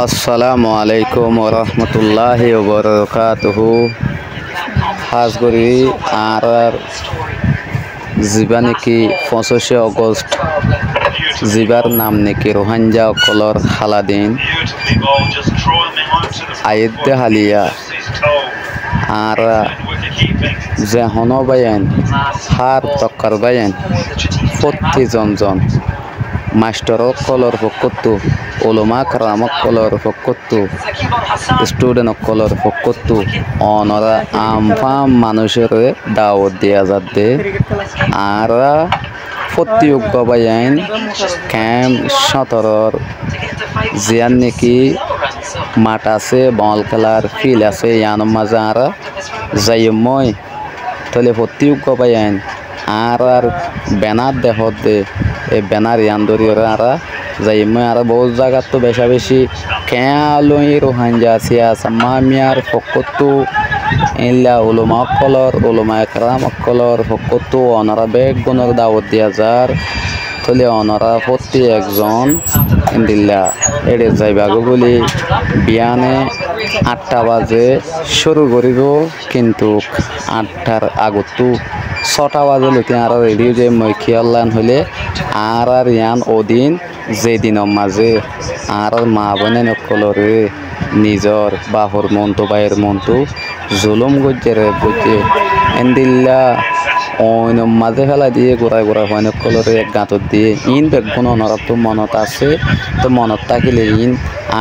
আসসালামু আলাইকুম ওরহমতুল্লাহি ওবরকাতুহু। খাস করে আর যিবা নেকি 25 আগস্ট যিবার নাম নেকি রোহিঙ্গা অকলর খালাদিন আয়েদ্দে হালিয়া আর যে হনবায়ান হার তক্কর বায়ান প্রতি জন মাস্টার কলর পক্ষত্তু ওলমা কারামক কলর পক্ষত্তু স্টুডেন্ট কলর পক্ষত্তু অনরা আমফাম মানুষের দাওয়াত দিয়া যাতে আর প্রতিযোগ্য বায়ান ক্যাম্প 17 জিয়ান নাকি মাঠ আছে বল খেলার ফিল্ড আছে ইয়ানোর মাঝে আর যাই মই তাহলে প্রতিযোগ্য বায়ান আর ব্যানার দেহত দে এই ব্যানার ইয়ান ধরিয়ে আর যাই মই আর বহু জায়গা তো বেশি খেয়ালই রোহিঙ্গা আছে মামিয়ার পক্ষত্তু ইল্লা উলমা কলর উলমা একরাম কলর পক্ষত্তু অনারা বেগ গুণর দাওয়াত দিয়া যার তাহলে অনারা প্রতি একজন ইন্দিল্লা এড়ে যাইবাগো বলি বিয়ানে 8টা বাজে শুরু করিব কিন্তু 8টার আগতো 6টা বাজে লতি আর রেডি যে মই খেয়ালান হলে আর ইয়ান ওদিন যেদিনের মাঝে আর মা বোনে নকলরে নিজর বাহর মনটো বাইয়ের মনটো জুলুম গজ্জেরে বুঝে এন্দিল্লা অন্য মাঝে ফেলা দিয়ে গোড়ায় হয় নকলরে এক গাঁতত দিয়ে ইন বেগুন অনরাত তো মনত আছে তো মনত থাকিলে ইন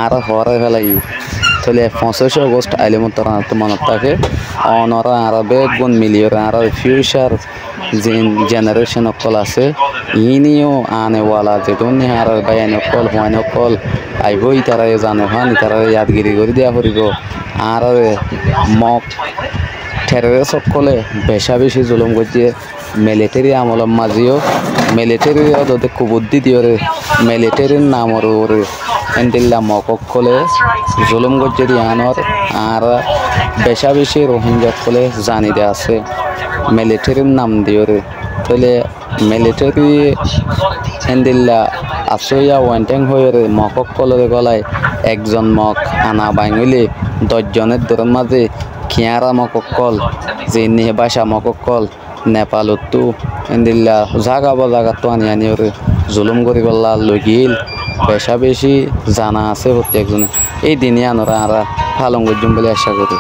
আর হরে ফেলাই তাহলে 25 আগস্ট আইলে মতো মনত থাকে অনরা আর বেগুন মিলিয়ে আর ফিউচার জেনারেশন অকল আছে ইনিও আনেওয়ালা যে দুনি আর বায়ান অকল হয় অকল আইবই তারা জানে হানি তারা ইয়াদগিরি করে দিয়া করিব আর মক ঠেরে সকলে বেশি জুলুম করছে মিলিটারি আমলের মাঝেও মিলিটারি ওদের কুবুদ্ধি দিয়ে মিলিটারির নামর ওরে এন্দিল্লা মকলে জুলুম করছে দিয়ানোর আর বেশি রোহিঙ্গা কলে জানি দে আছে মিলিটারির নাম দিয়ে তাহলে মিলিটারি এন্দিল্লা আসইয়া ওয়ান্টেং হয়ে মক কলরে গলায় একজন মক আনা বাইঙলি 10 জনের দরের মাঝে খিয়ারা মকল যে নিয়ে বাসা মকল নেপালতো এন্দিল্লা জাগা বাজাগা তো আনি জুলুম করি বললা লগিল বেশি জানা আছে প্রত্যেকজনে এই দিনে আনরা আর ফালং গজুম বলে আশা করি।